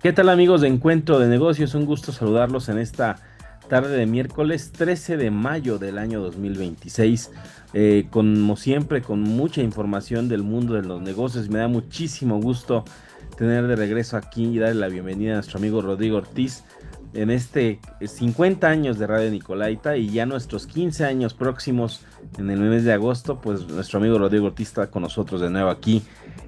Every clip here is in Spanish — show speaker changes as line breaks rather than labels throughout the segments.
¿Qué tal amigos de Encuentro de Negocios? Un gusto saludarlos en esta tarde de miércoles 13 de mayo del año 2026. Como siempre, con mucha información del mundo de los negocios. Me da muchísimo gusto tener de regreso aquí y darle la bienvenida a nuestro amigo Rodrigo Ortiz en este 50 años de Radio Nicolaita y ya nuestros 15 años próximos en el mes de agosto. Pues nuestro amigo Rodrigo Ortiz está con nosotros de nuevo aquí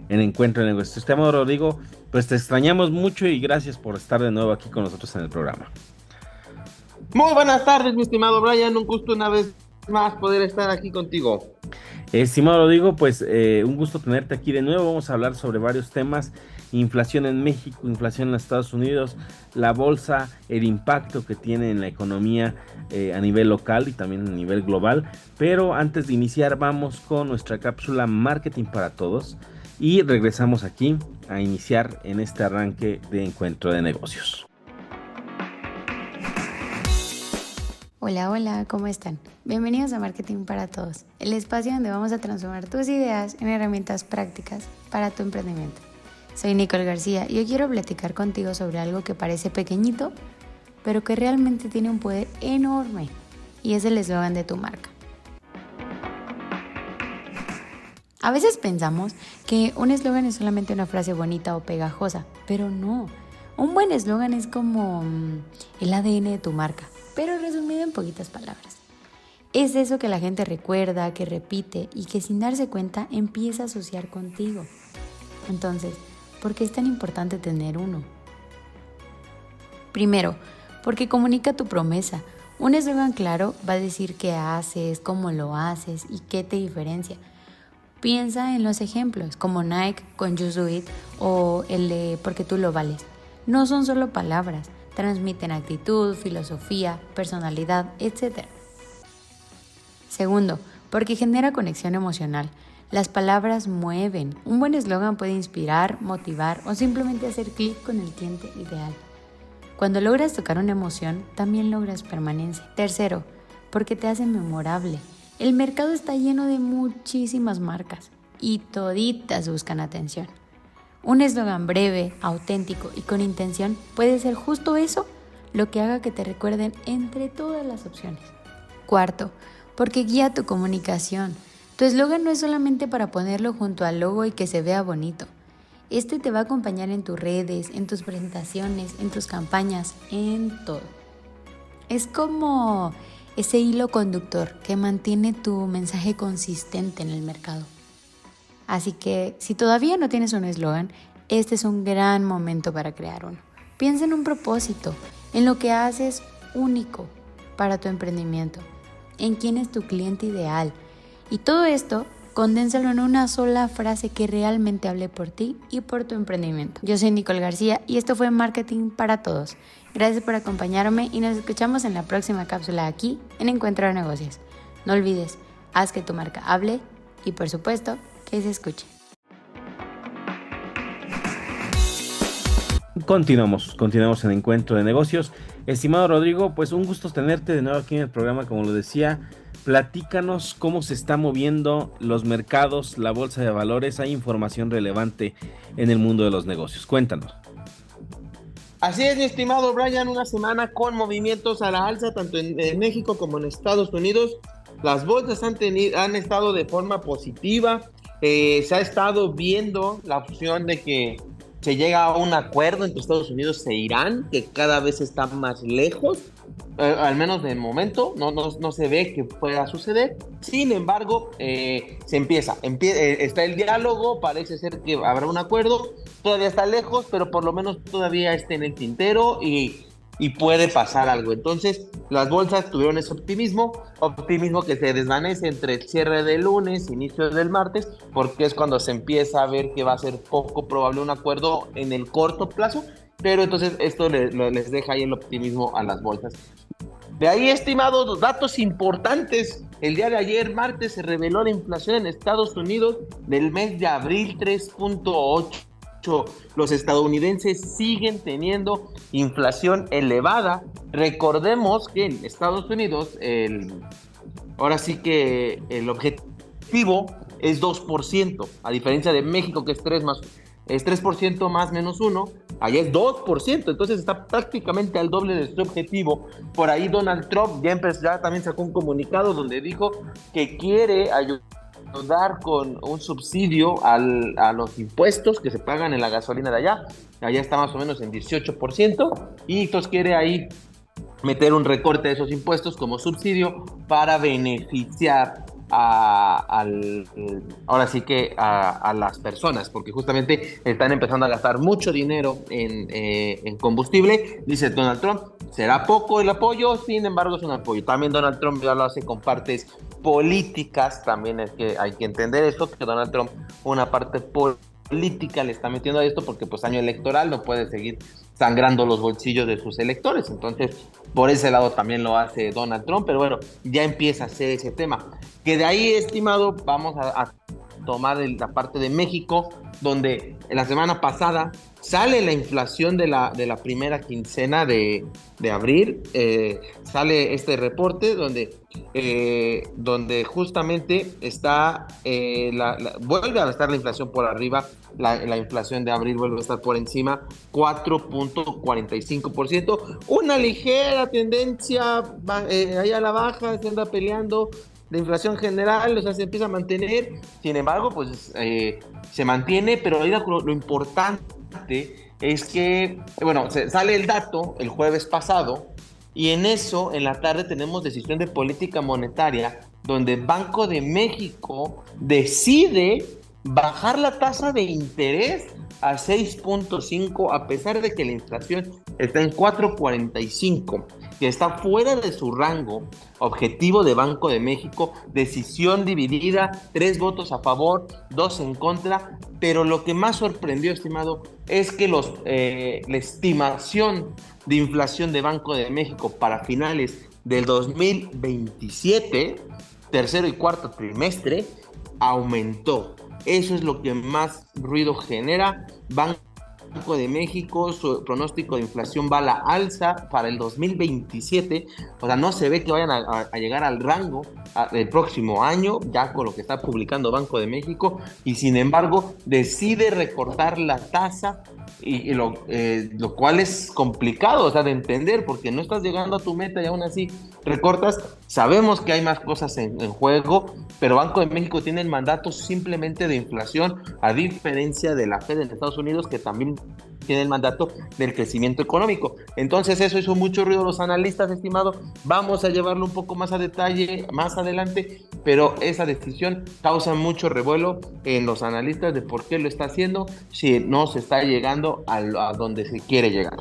en Encuentro de Negocios. Te amo, Rodrigo. Pues te extrañamos mucho y gracias por estar de nuevo aquí con nosotros en el programa.
Muy buenas tardes, mi estimado Brian. Un gusto una vez más poder estar aquí contigo.
Estimado Rodrigo, pues un gusto tenerte aquí de nuevo. Vamos a hablar sobre varios temas: inflación en México, inflación en Estados Unidos, la bolsa, el impacto que tiene en la economía a nivel local y también a nivel global. Pero antes de iniciar, vamos con nuestra cápsula Marketing para Todos y regresamos aquí a iniciar en este arranque de Encuentro de Negocios.
Hola, hola, ¿cómo están? Bienvenidos a Marketing para Todos, el espacio donde vamos a transformar tus ideas en herramientas prácticas para tu emprendimiento. Soy Nicole García y hoy quiero platicar contigo sobre algo que parece pequeñito, pero que realmente tiene un poder enorme, y es el eslogan de tu marca. A veces pensamos que un eslogan es solamente una frase bonita o pegajosa, pero no. Un buen eslogan es como el ADN de tu marca, pero resumido en poquitas palabras. Es eso que la gente recuerda, que repite y que sin darse cuenta empieza a asociar contigo. Entonces, ¿por qué es tan importante tener uno? Primero, porque comunica tu promesa. Un eslogan claro va a decir qué haces, cómo lo haces y qué te diferencia. Piensa en los ejemplos, como Nike con Just Do It o el de Porque tú lo vales. No son solo palabras, transmiten actitud, filosofía, personalidad, etc. Segundo, porque genera conexión emocional. Las palabras mueven. Un buen eslogan puede inspirar, motivar o simplemente hacer clic con el cliente ideal. Cuando logras tocar una emoción, también logras permanencia. Tercero, porque te hace memorable. El mercado está lleno de muchísimas marcas y toditas buscan atención. Un eslogan breve, auténtico y con intención puede ser justo eso, lo que haga que te recuerden entre todas las opciones. Cuarto, porque guía tu comunicación. Tu eslogan no es solamente para ponerlo junto al logo y que se vea bonito. Este te va a acompañar en tus redes, en tus presentaciones, en tus campañas, en todo. Es como ese hilo conductor que mantiene tu mensaje consistente en el mercado. Así que, si todavía no tienes un eslogan, este es un gran momento para crear uno. Piensa en un propósito, en lo que haces único para tu emprendimiento, en quién es tu cliente ideal. Y todo esto, condénsalo en una sola frase que realmente hable por ti y por tu emprendimiento. Yo soy Nicole García y esto fue Marketing para Todos. Gracias por acompañarme y nos escuchamos en la próxima cápsula aquí en Encuentro de Negocios. No olvides, haz que tu marca hable y por supuesto que se escuche.
Continuamos en Encuentro de Negocios. Estimado Rodrigo, pues un gusto tenerte de nuevo aquí en el programa, como lo decía. Platícanos cómo se está moviendo los mercados, la bolsa de valores. Hay información relevante en el mundo de los negocios. Cuéntanos.
Así es, mi estimado Brian, una semana con movimientos a la alza, tanto en México como en Estados Unidos. Las bolsas han estado de forma positiva. Se ha estado viendo la opción de que se llega a un acuerdo entre Estados Unidos e Irán, que cada vez está más lejos, al menos de momento, no se ve que pueda suceder. Sin embargo, está el diálogo, parece ser que habrá un acuerdo, todavía está lejos, pero por lo menos todavía está en el tintero y puede pasar algo. Entonces, las bolsas tuvieron ese optimismo que se desvanece entre el cierre del lunes, inicio del martes, porque es cuando se empieza a ver que va a ser poco probable un acuerdo en el corto plazo, pero entonces esto les deja ahí el optimismo a las bolsas. De ahí, estimados, datos importantes. El día de ayer, martes, se reveló la inflación en Estados Unidos del mes de abril, 3.8. Los estadounidenses siguen teniendo inflación elevada. Recordemos que en Estados Unidos ahora sí que el objetivo es 2%, a diferencia de México, que es 3% más menos 1, allá es 2%, entonces está prácticamente al doble de su objetivo. Por ahí Donald Trump ya también sacó un comunicado donde dijo que quiere ayudar con un subsidio a los impuestos que se pagan en la gasolina de allá. Allá está más o menos en 18%, y entonces quiere ahí meter un recorte de esos impuestos como subsidio para beneficiar ahora sí que a las personas, porque justamente están empezando a gastar mucho dinero en combustible. Dice Donald Trump, será poco el apoyo, sin embargo es un apoyo. También Donald Trump ya lo hace con partes políticas, también es que hay que entender esto, que Donald Trump una parte política le está metiendo a esto, porque pues año electoral no puede seguir sangrando los bolsillos de sus electores. Entonces, por ese lado también lo hace Donald Trump, pero bueno, ya empieza a ser ese tema. Que de ahí, estimado, vamos a tomar la parte de México, donde la semana pasada sale la inflación de la primera quincena de abril, sale este reporte donde justamente está, vuelve a estar la inflación por arriba, la inflación de abril vuelve a estar por encima, 4.45%, una ligera tendencia ahí a la baja, se anda peleando la inflación general, o sea, se empieza a mantener. Sin embargo, pues se mantiene, pero ahí lo importante es que, bueno, sale el dato el jueves pasado, y en eso, en la tarde, tenemos decisión de política monetaria, donde Banco de México decide bajar la tasa de interés a 6.5, a pesar de que la inflación está en 4.45, que está fuera de su rango objetivo de Banco de México. Decisión dividida, 3 votos a favor, 2 en contra, pero lo que más sorprendió, estimado, es que la estimación de inflación de Banco de México para finales del 2027, tercero y cuarto trimestre, aumentó. Eso es lo que más ruido genera. Banco de México, su pronóstico de inflación va a la alza para el 2027, o sea, no se ve que vayan a llegar al rango del próximo año, ya con lo que está publicando Banco de México, y sin embargo decide recortar la tasa, y lo cual es complicado, o sea, de entender, porque no estás llegando a tu meta y aún así recortas. Sabemos que hay más cosas en juego, pero Banco de México tiene el mandato simplemente de inflación, a diferencia de la Fed en Estados Unidos, que también tiene el mandato del crecimiento económico. Entonces eso hizo mucho ruido a los analistas, estimado. Vamos a llevarlo un poco más a detalle más adelante, pero esa decisión causa mucho revuelo en los analistas de por qué lo está haciendo, si no se está llegando a donde se quiere llegar.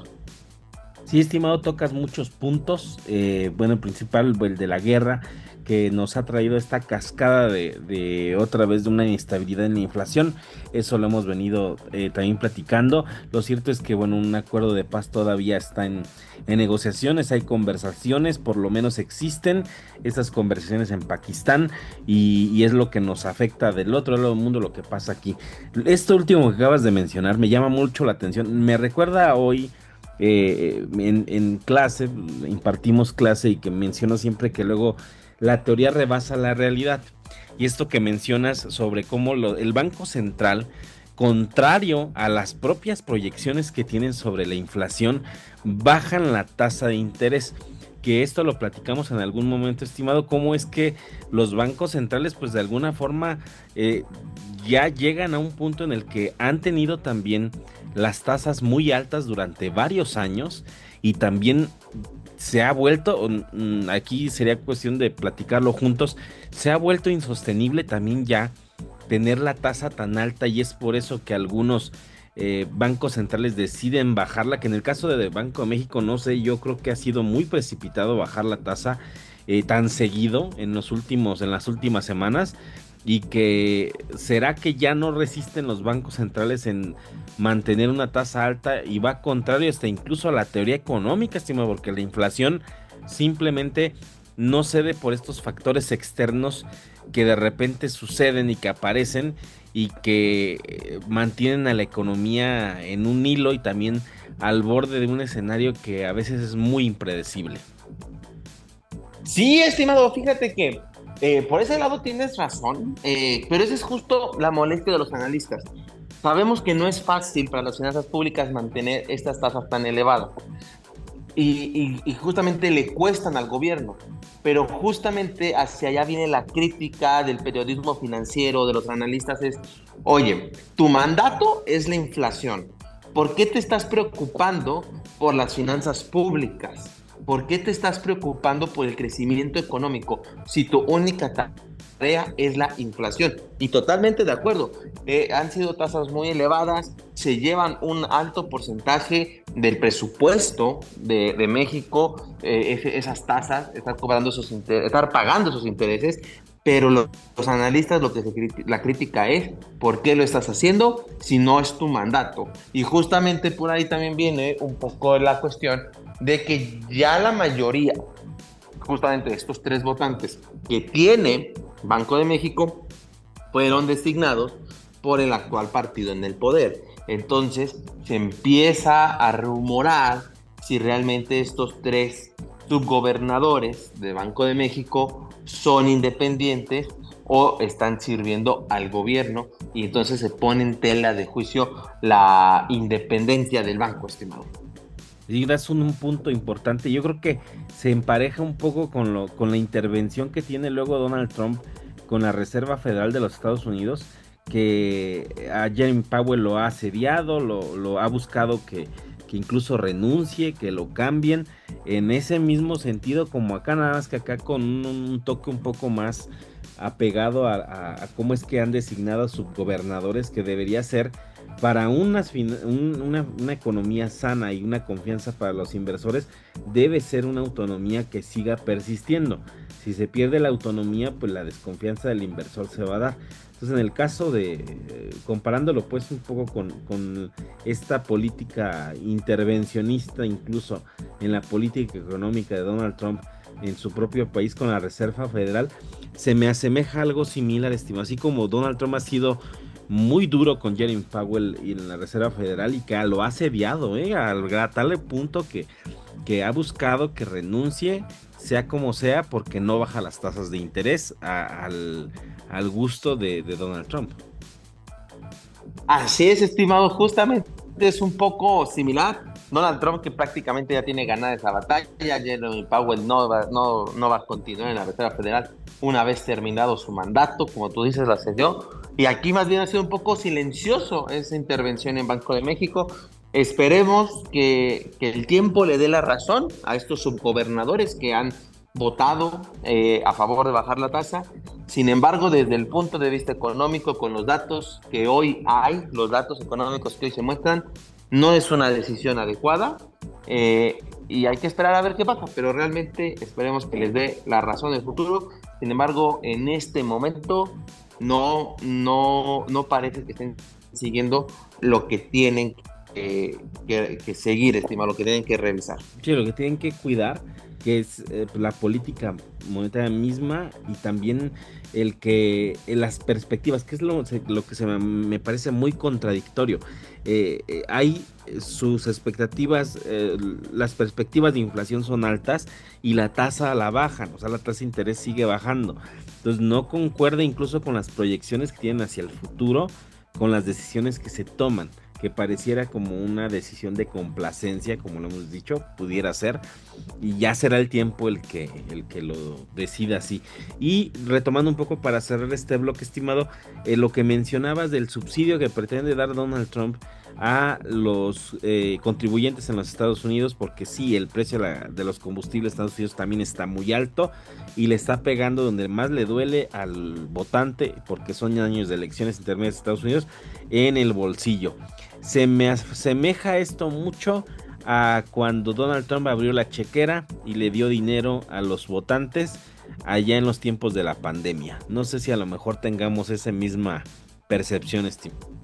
Sí, estimado, tocas muchos puntos. Bueno, en principal el de la guerra, que nos ha traído esta cascada de otra vez de una inestabilidad en la inflación. Eso lo hemos venido también platicando. Lo cierto es que, bueno, un acuerdo de paz todavía está en negociaciones, hay conversaciones, por lo menos existen esas conversaciones en Pakistán, y es lo que nos afecta del otro lado del mundo, lo que pasa aquí. Esto último que acabas de mencionar me llama mucho la atención. Me recuerda hoy, en clase, impartimos clase, y que menciono siempre que luego la teoría rebasa la realidad. Y esto que mencionas sobre cómo el Banco Central, contrario a las propias proyecciones que tienen sobre la inflación, bajan la tasa de interés. Que esto lo platicamos en algún momento, estimado, cómo es que los bancos centrales, pues de alguna forma ya llegan a un punto en el que han tenido también las tasas muy altas durante varios años, y también se ha vuelto, aquí sería cuestión de platicarlo juntos, se ha vuelto insostenible también ya tener la tasa tan alta, y es por eso que algunos bancos centrales deciden bajarla, que en el caso de Banco de México, no sé, yo creo que ha sido muy precipitado bajar la tasa tan seguido en las últimas semanas, y que será que ya no resisten los bancos centrales en mantener una tasa alta, y va contrario hasta incluso a la teoría económica, estimado, porque la inflación simplemente no cede por estos factores externos que de repente suceden y que aparecen, y que mantienen a la economía en un hilo y también al borde de un escenario que a veces es muy impredecible.
Sí, estimado, fíjate que Por ese lado tienes razón, pero esa es justo la molestia de los analistas. Sabemos que no es fácil para las finanzas públicas mantener estas tasas tan elevadas y justamente le cuestan al gobierno. Pero justamente hacia allá viene la crítica del periodismo financiero, de los analistas, es, oye, tu mandato es la inflación. ¿Por qué te estás preocupando por las finanzas públicas? ¿Por qué te estás preocupando por el crecimiento económico si tu única tarea es la inflación? Y totalmente de acuerdo, han sido tasas muy elevadas, se llevan un alto porcentaje del presupuesto de México, esas tasas, estar pagando esos intereses, pero los analistas la crítica es, ¿por qué lo estás haciendo si no es tu mandato? Y justamente por ahí también viene un poco la cuestión de que ya la mayoría, justamente de estos 3 votantes que tiene Banco de México, fueron designados por el actual partido en el poder. Entonces se empieza a rumorar si realmente estos 3 subgobernadores de Banco de México son independientes o están sirviendo al gobierno, y entonces se pone en tela de juicio la independencia del banco, estimado.
Y das un punto importante. Yo creo que se empareja un poco con la intervención que tiene luego Donald Trump con la Reserva Federal de los Estados Unidos, que a Jeremy Powell lo ha asediado, lo ha buscado que incluso renuncie, que lo cambien, en ese mismo sentido como acá, nada más que acá con un toque un poco más apegado a cómo es que han designado a subgobernadores, que debería ser para una economía sana y una confianza para los inversores, debe ser una autonomía que siga persistiendo. Si se pierde la autonomía, pues la desconfianza del inversor se va a dar. Entonces, en el caso de, comparándolo pues un poco con esta política intervencionista, incluso en la política económica de Donald Trump en su propio país con la Reserva Federal, se me asemeja algo similar, estimado. Así como Donald Trump ha sido muy duro con Jeremy Powell y en la Reserva Federal, y que lo ha asediado, al tal punto que ha buscado que renuncie, sea como sea, porque no baja las tasas de interés al gusto de Donald Trump.
Así es, estimado, justamente es un poco similar. Donald Trump, que prácticamente ya tiene ganada esa batalla. Jeremy Powell no va a continuar en la Reserva Federal una vez terminado su mandato, como tú dices, la cedió. Y aquí más bien ha sido un poco silencioso esa intervención en Banco de México. Esperemos que el tiempo le dé la razón a estos subgobernadores que han votado a favor de bajar la tasa. Sin embargo, desde el punto de vista económico, con los datos que hoy hay, los datos económicos que hoy se muestran, no es una decisión adecuada, y hay que esperar a ver qué pasa, pero realmente esperemos que les dé la razón en el futuro. Sin embargo, en este momento no parece que estén siguiendo lo que tienen que seguir, estimado, lo que tienen que revisar.
Sí, lo que tienen que cuidar, que es la política monetaria misma, y también las perspectivas, que es lo que me parece muy contradictorio. Hay sus expectativas, las perspectivas de inflación son altas y la tasa la bajan, o sea, la tasa de interés sigue bajando. Entonces no concuerda incluso con las proyecciones que tienen hacia el futuro, con las decisiones que se toman, que pareciera como una decisión de complacencia, como lo hemos dicho, pudiera ser, y ya será el tiempo el que lo decida así. Y retomando un poco para cerrar este bloque, estimado, lo que mencionabas del subsidio que pretende dar Donald Trump a los contribuyentes en los Estados Unidos, porque sí, el precio de los combustibles en Estados Unidos también está muy alto y le está pegando donde más le duele al votante, porque son años de elecciones intermedias de Estados Unidos, en el bolsillo. Se me asemeja esto mucho a cuando Donald Trump abrió la chequera y le dio dinero a los votantes allá en los tiempos de la pandemia. No sé si a lo mejor tengamos esa misma percepción, estimado.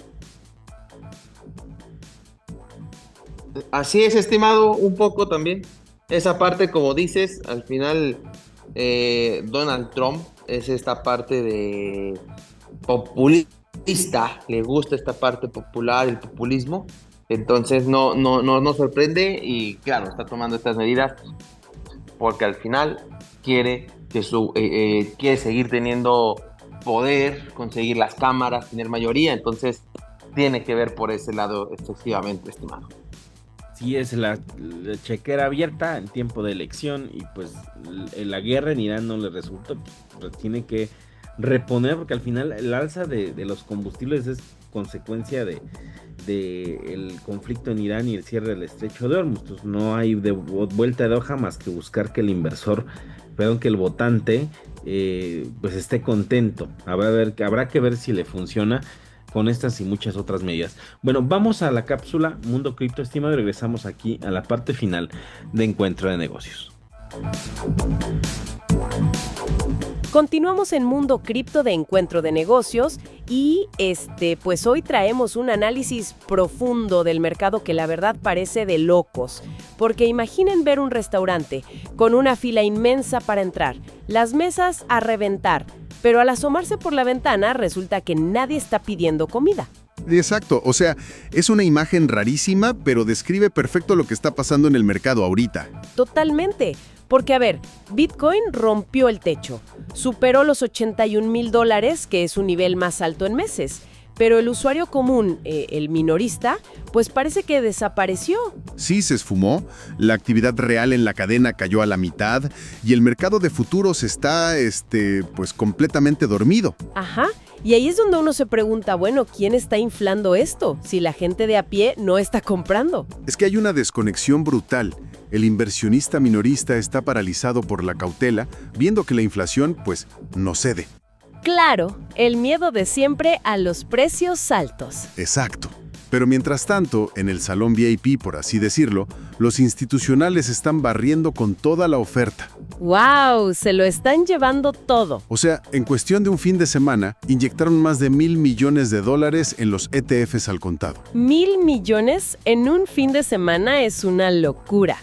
Así es, estimado, un poco también. Esa parte, como dices, al final Donald Trump es esta parte de populista, le gusta esta parte popular, el populismo. Entonces no sorprende, y claro, está tomando estas medidas porque al final quiere quiere seguir teniendo poder, conseguir las cámaras, tener mayoría, entonces tiene que ver por ese lado efectivamente, estimado.
Sí, es la chequera abierta en tiempo de elección y pues la guerra en Irán no le resultó, pues, tiene que reponer porque al final el alza de los combustibles es consecuencia de el conflicto en Irán y el cierre del estrecho de Hormuz. Entonces no hay vuelta de hoja más que buscar que el inversor, perdón, que el votante pues esté contento. Habrá que ver si le funciona con estas y muchas otras medidas. Bueno, vamos a la cápsula Mundo Cripto, estimado, y regresamos aquí a la parte final de Encuentro de Negocios.
Continuamos en Mundo Cripto de Encuentro de Negocios y pues hoy traemos un análisis profundo del mercado que la verdad parece de locos. Porque imaginen ver un restaurante con una fila inmensa para entrar, las mesas a reventar, pero al asomarse por la ventana resulta que nadie está pidiendo comida.
Exacto, o sea, es una imagen rarísima, pero describe perfecto lo que está pasando en el mercado ahorita.
Totalmente. Porque, a ver, Bitcoin rompió el techo, superó los $81,000, que es un nivel más alto en meses. Pero el usuario común, el minorista, pues parece que desapareció.
Sí, se esfumó, la actividad real en la cadena cayó a la mitad y el mercado de futuros está, pues completamente dormido.
Ajá, y ahí es donde uno se pregunta, bueno, ¿quién está inflando esto? Si la gente de a pie no está comprando.
Es que hay una desconexión brutal. El inversionista minorista está paralizado por la cautela, viendo que la inflación, pues, no cede.
Claro, el miedo de siempre a los precios altos.
Exacto. Pero mientras tanto, en el salón VIP, por así decirlo, los institucionales están barriendo con toda la oferta.
¡Wow! Se lo están llevando todo.
O sea, en cuestión de un fin de semana, inyectaron más de $1,000 millones en los ETFs al contado.
¿1,000 millones en un fin de semana? Es una locura.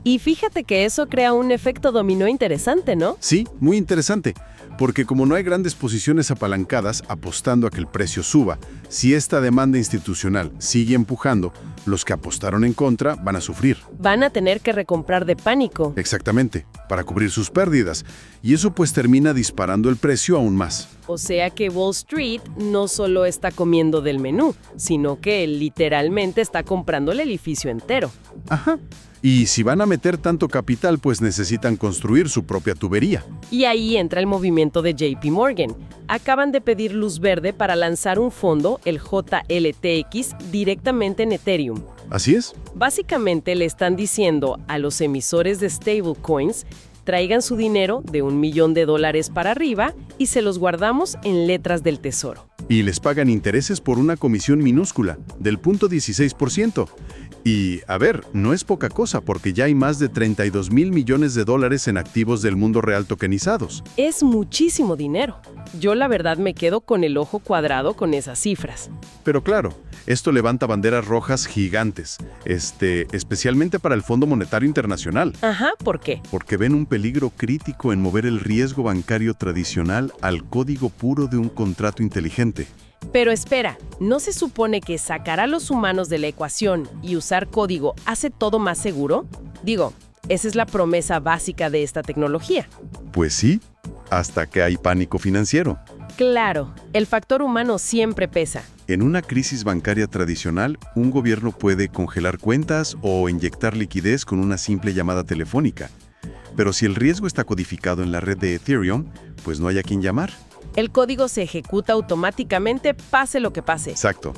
Y fíjate que eso crea un efecto dominó interesante, ¿no?
Sí, muy interesante. Porque como no hay grandes posiciones apalancadas apostando a que el precio suba, si esta demanda institucional sigue empujando, los que apostaron en contra van a sufrir.
Van a tener que recomprar de pánico.
Exactamente, para cubrir sus pérdidas. Y eso pues termina disparando el precio aún más.
O sea que Wall Street no solo está comiendo del menú, sino que literalmente está comprando el edificio entero.
Ajá. Y si van a meter tanto capital, pues necesitan construir su propia tubería.
Y ahí entra el movimiento de JP Morgan. Acaban de pedir luz verde para lanzar un fondo, el JLTX, directamente en Ethereum.
¿Así es?
Básicamente le están diciendo a los emisores de stablecoins, traigan su dinero de $1 millón para arriba y se los guardamos en letras del tesoro.
Y les pagan intereses por una comisión minúscula, del 0.16%. Y, a ver, no es poca cosa porque ya hay más de $32,000 millones en activos del mundo real tokenizados.
Es muchísimo dinero. Yo la verdad me quedo con el ojo cuadrado con esas cifras.
Pero claro, esto levanta banderas rojas gigantes, especialmente para el Fondo Monetario Internacional.
Ajá, ¿por qué?
Porque ven un peligro crítico en mover el riesgo bancario tradicional al código puro de un contrato inteligente.
Pero espera, ¿no se supone que sacar a los humanos de la ecuación y usar código hace todo más seguro? Digo, esa es la promesa básica de esta tecnología.
Pues sí, hasta que hay pánico financiero.
Claro, el factor humano siempre pesa.
En una crisis bancaria tradicional, un gobierno puede congelar cuentas o inyectar liquidez con una simple llamada telefónica. Pero si el riesgo está codificado en la red de Ethereum, pues no hay a quien llamar.
El código se ejecuta automáticamente, pase lo que pase.
Exacto.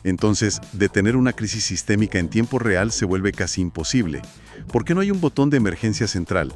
Entonces, detener una crisis sistémica en tiempo real se vuelve casi imposible. ¿Por qué no hay un botón de emergencia central?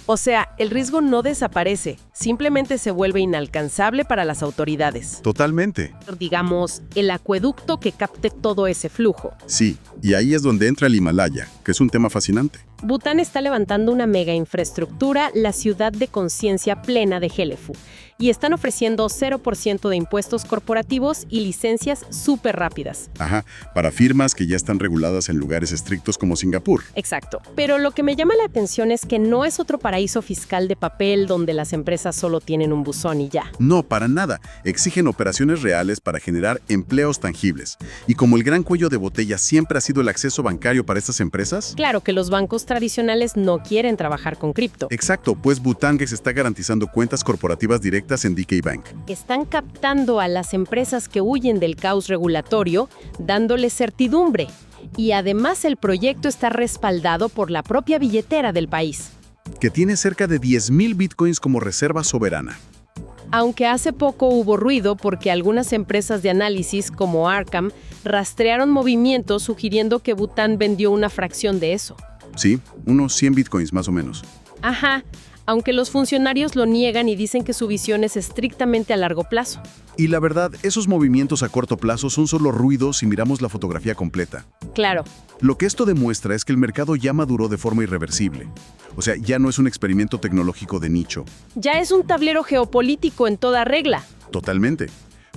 O sea, el riesgo no desaparece, simplemente se vuelve inalcanzable para las autoridades.
Totalmente.
Digamos, el acueducto que capte todo ese flujo.
Sí, y ahí es donde entra el Himalaya, que es un tema fascinante.
Bután está levantando una mega infraestructura, la ciudad de conciencia plena de Hellefu, y están ofreciendo 0% de impuestos corporativos y licencias súper rápidas.
Ajá, para firmas que ya están reguladas en lugares estrictos como Singapur.
Exacto. Pero lo que me llama la atención es que no es otro paraíso fiscal de papel donde las empresas solo tienen un buzón y ya.
No, para nada. Exigen operaciones reales para generar empleos tangibles. Y como el gran cuello de botella siempre ha sido sido el acceso bancario para estas empresas?
Claro que los bancos tradicionales no quieren trabajar con cripto.
Exacto, pues Butangex está garantizando cuentas corporativas directas en DK Bank.
Están captando a las empresas que huyen del caos regulatorio, dándoles certidumbre. Y además el proyecto está respaldado por la propia billetera del país.
Que tiene cerca de 10,000 bitcoins como reserva soberana.
Aunque hace poco hubo ruido porque algunas empresas de análisis como Arkham rastrearon movimientos sugiriendo que Bután vendió una fracción de eso.
Sí, unos 100 bitcoins más o menos.
Ajá, aunque los funcionarios lo niegan y dicen que su visión es estrictamente a largo plazo.
Y la verdad, esos movimientos a corto plazo son solo ruidos si miramos la fotografía completa.
Claro.
Lo que esto demuestra es que el mercado ya maduró de forma irreversible. O sea, ya no es un experimento tecnológico de nicho.
Ya es un tablero geopolítico en toda regla.
Totalmente.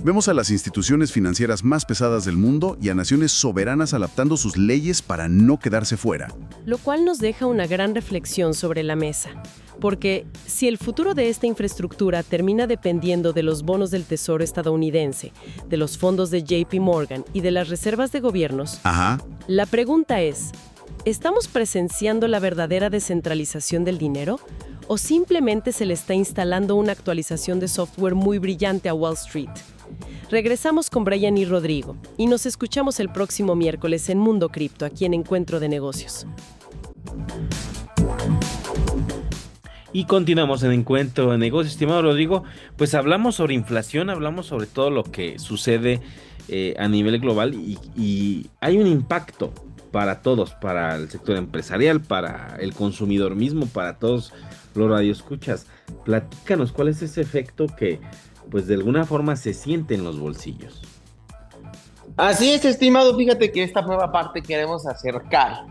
Vemos a las instituciones financieras más pesadas del mundo y a naciones soberanas adaptando sus leyes para no quedarse fuera.
Lo cual nos deja una gran reflexión sobre la mesa. Porque si el futuro de esta infraestructura termina dependiendo de los bonos del Tesoro estadounidense, de los fondos de JP Morgan y de las reservas de gobiernos, la pregunta es, ¿estamos presenciando la verdadera descentralización del dinero? ¿O simplemente se le está instalando una actualización de software muy brillante a Wall Street? Regresamos con Brian y Rodrigo y nos escuchamos el próximo miércoles en Mundo Cripto, aquí en Encuentro de Negocios.
Y continuamos en Encuentro de Negocios, estimado Rodrigo. Pues hablamos sobre inflación, hablamos sobre todo lo que sucede a nivel global y hay un impacto para todos, para el sector empresarial, para el consumidor mismo, para todos los radioescuchas. Platícanos cuál es ese efecto que pues de alguna forma se siente en los bolsillos.
Así es, estimado. Fíjate que esta nueva parte queremos acercar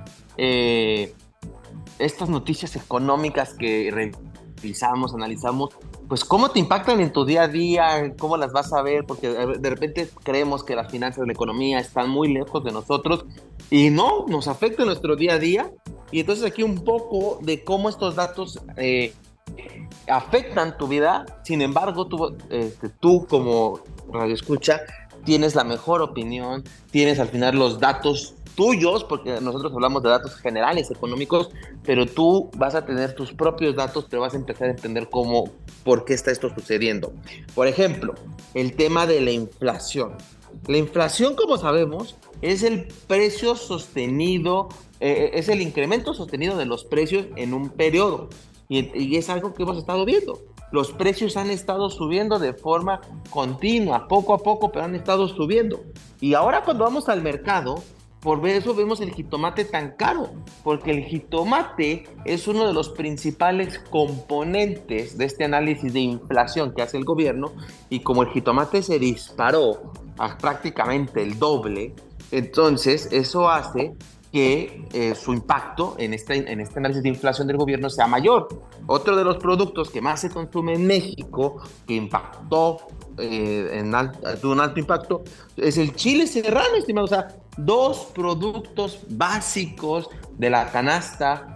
estas noticias económicas que revisamos, analizamos, pues cómo te impactan en tu día a día, cómo las vas a ver, porque de repente creemos que las finanzas, la economía están muy lejos de nosotros y no, nos afecta en nuestro día a día. Y entonces aquí un poco de cómo estos datos afectan tu vida. Sin embargo, tú como radioescucha tienes la mejor opinión, tienes al final los datos tuyos, porque nosotros hablamos de datos generales económicos, pero tú vas a tener tus propios datos, pero vas a empezar a entender por qué está esto sucediendo. Por ejemplo, el tema de la inflación. La inflación, como sabemos, es el precio sostenido, es el incremento sostenido de los precios en un periodo. Y es algo que hemos estado viendo. Los precios han estado subiendo de forma continua, poco a poco, pero han estado subiendo. Y ahora cuando vamos al mercado, por eso vemos el jitomate tan caro, porque el jitomate es uno de los principales componentes de este análisis de inflación que hace el gobierno, y como el jitomate se disparó a prácticamente el doble, entonces eso hace que su impacto en este análisis de inflación del gobierno sea mayor. Otro de los productos que más se consume en México, que impactó, tuvo un alto impacto, es el chile serrano, estimado. O sea, dos productos básicos de la canasta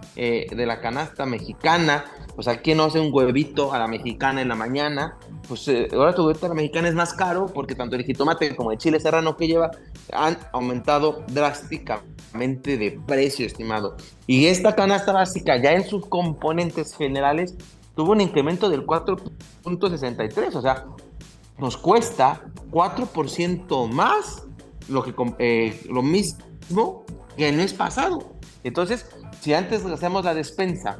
mexicana. O sea, ¿quién no hace un huevito a la mexicana en la mañana? Pues ahora tu huevito a la mexicana es más caro porque tanto el jitomate como el chile serrano que lleva han aumentado drásticamente de precio, estimado. Y esta canasta básica, ya en sus componentes generales, tuvo un incremento del 4.63. O sea, nos cuesta 4% más lo mismo que el mes pasado. Entonces, si antes hacíamos la despensa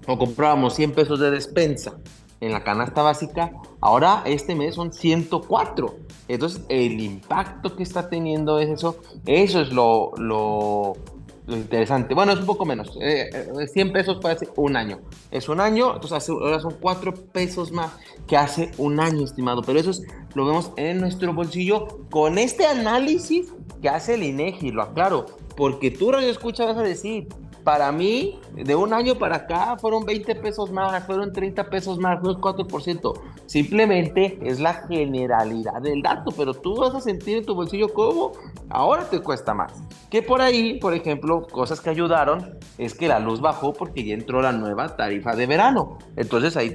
o comprábamos 100 pesos de despensa en la canasta básica, ahora este mes son 104. Entonces, el impacto que está teniendo es eso es lo interesante. Bueno, es un poco menos. 100 pesos puede ser un año. Es un año, entonces ahora son 4 pesos más que hace un año, estimado. Pero eso lo vemos en nuestro bolsillo con este análisis que hace el INEGI, lo aclaro. Porque tú, radio escucha, vas a decir, para mí, de un año para acá, fueron 20 pesos más, fueron 30 pesos más, no es 4%. Simplemente es la generalidad del dato, pero tú vas a sentir en tu bolsillo cómo ahora te cuesta más. Que por ahí, por ejemplo, cosas que ayudaron es que la luz bajó porque ya entró la nueva tarifa de verano. Entonces ahí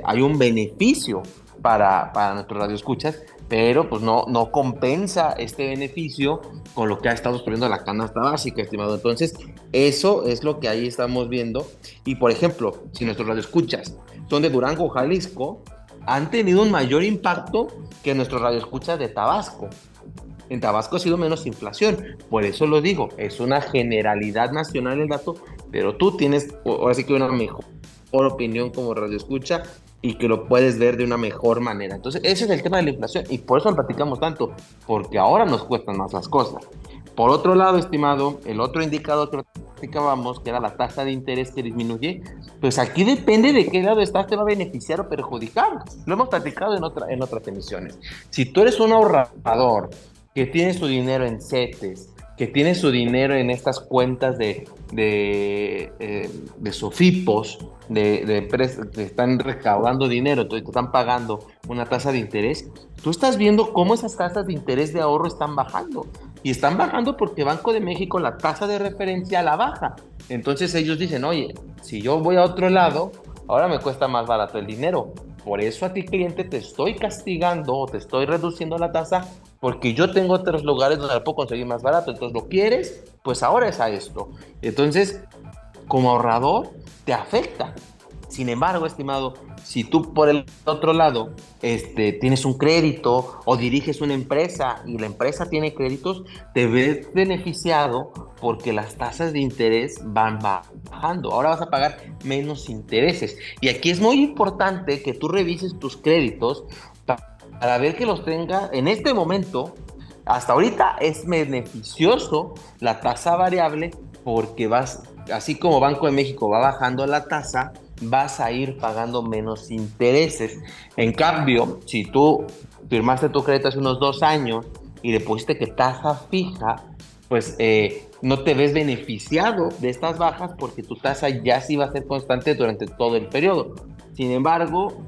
hay un beneficio para nuestros radioescuchas pero pues no compensa este beneficio con lo que ha estado subiendo la canasta básica, estimado. Entonces, eso es lo que ahí estamos viendo. Y por ejemplo, si nuestros radioescuchas son de Durango, Jalisco, han tenido un mayor impacto que nuestros radioescuchas de Tabasco. En Tabasco ha sido menos inflación, por eso lo digo, es una generalidad nacional el dato, pero tú tienes ahora sí que una mejor opinión como radioescucha y que lo puedes ver de una mejor manera. Entonces, ese es el tema de la inflación y por eso lo platicamos tanto, porque ahora nos cuestan más las cosas. Por otro lado, estimado, el otro indicador que platicábamos, que era la tasa de interés que disminuye, pues aquí depende de qué lado estás, te va a beneficiar o perjudicar. Lo hemos platicado en otras emisiones. Si tú eres un ahorrador que tiene su dinero en CETES, que tiene su dinero en estas cuentas de SOFIPOS, de empresas que están recaudando dinero, entonces te están pagando una tasa de interés, tú estás viendo cómo esas tasas de interés de ahorro están bajando. Y están bajando porque Banco de México la tasa de referencia la baja. Entonces ellos dicen, oye, si yo voy a otro lado, ahora me cuesta más barato el dinero. Por eso a ti, cliente, te estoy castigando o te estoy reduciendo la tasa porque yo tengo otros lugares donde la puedo conseguir más barato. Entonces, ¿lo quieres? Pues ahora es a esto. Entonces, como ahorrador, te afecta. Sin embargo, estimado, si tú por el otro lado tienes un crédito o diriges una empresa y la empresa tiene créditos, te ves beneficiado porque las tasas de interés van bajando. Ahora vas a pagar menos intereses. Y aquí es muy importante que tú revises tus créditos para ver que los tenga en este momento. Hasta ahorita es beneficioso la tasa variable porque así como Banco de México va bajando la tasa, vas a ir pagando menos intereses. En cambio, si tú firmaste tu crédito hace unos 2 años y le pusiste que tasa fija, pues no te ves beneficiado de estas bajas porque tu tasa ya sí va a ser constante durante todo el periodo. Sin embargo,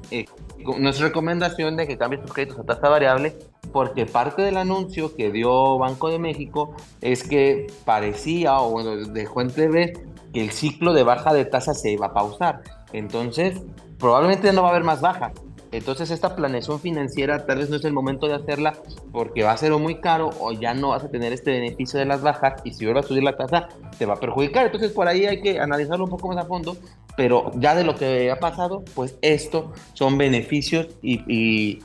nuestra recomendación de que cambies tus créditos a tasa variable, porque parte del anuncio que dio Banco de México es que parecía, o bueno, dejó entrever que el ciclo de baja de tasa se iba a pausar. Entonces, probablemente no va a haber más baja. Entonces, esta planeación financiera tal vez no es el momento de hacerla porque va a ser o muy caro o ya no vas a tener este beneficio de las bajas y si vuelve a subir la tasa te va a perjudicar. Entonces, por ahí hay que analizarlo un poco más a fondo, pero ya de lo que ha pasado, pues esto son beneficios y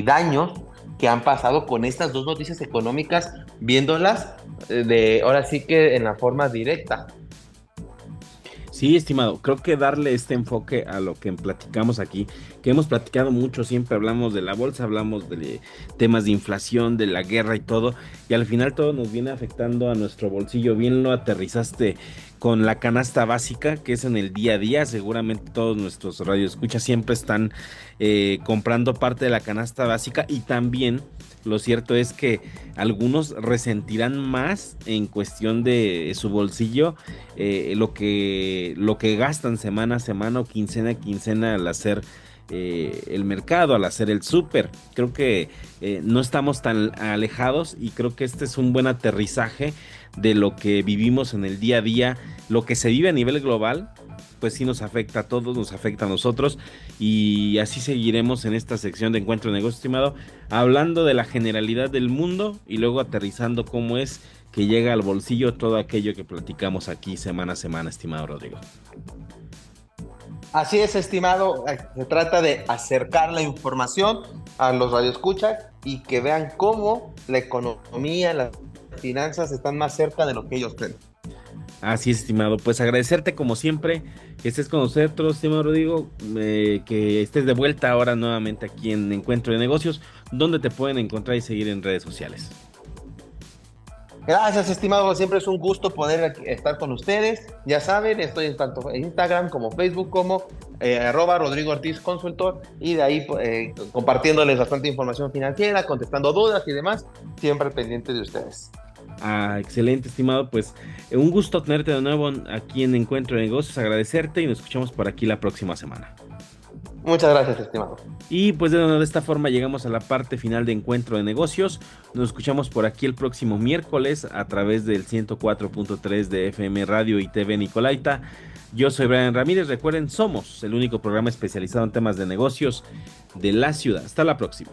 daños que han pasado con estas dos noticias económicas, viéndolas ahora sí que en la forma directa.
Sí, estimado, creo que darle este enfoque a lo que platicamos aquí, que hemos platicado mucho, siempre hablamos de la bolsa, hablamos de temas de inflación, de la guerra y todo, y al final todo nos viene afectando a nuestro bolsillo. Bien lo aterrizaste con la canasta básica, que es en el día a día. Seguramente todos nuestros radioescuchas siempre están comprando parte de la canasta básica, y también lo cierto es que algunos resentirán más en cuestión de su bolsillo lo que gastan semana a semana o quincena a quincena al hacer el mercado, al hacer el súper. Creo que no estamos tan alejados y creo que este es un buen aterrizaje de lo que vivimos en el día a día, lo que se vive a nivel global. Pues sí nos afecta a todos, nos afecta a nosotros, y así seguiremos en esta sección de Encuentro de Negocios, estimado, hablando de la generalidad del mundo y luego aterrizando cómo es que llega al bolsillo todo aquello que platicamos aquí semana a semana, estimado Rodrigo.
Así es, estimado, se trata de acercar la información a los radioescuchas y que vean cómo la economía, las finanzas están más cerca de lo que ellos creen.
Así es, estimado, pues agradecerte como siempre que estés con nosotros, estimado Rodrigo, que estés de vuelta ahora nuevamente aquí en Encuentro de Negocios, donde te pueden encontrar y seguir en redes sociales.
Gracias, estimado, siempre es un gusto poder estar con ustedes. Ya saben, estoy en tanto en Instagram como Facebook como @Rodrigo Ortiz Consultor, y de ahí compartiéndoles bastante información financiera, contestando dudas y demás, siempre pendiente de ustedes.
Excelente, estimado, pues un gusto tenerte de nuevo aquí en Encuentro de Negocios, agradecerte y nos escuchamos por aquí la próxima semana.
Muchas gracias, estimado.
Y pues de esta forma llegamos a la parte final de Encuentro de Negocios. Nos escuchamos por aquí el próximo miércoles a través del 104.3 de FM Radio y TV Nicolaita. Yo soy Brian Ramírez. Recuerden, somos el único programa especializado en temas de negocios de la ciudad. Hasta la próxima.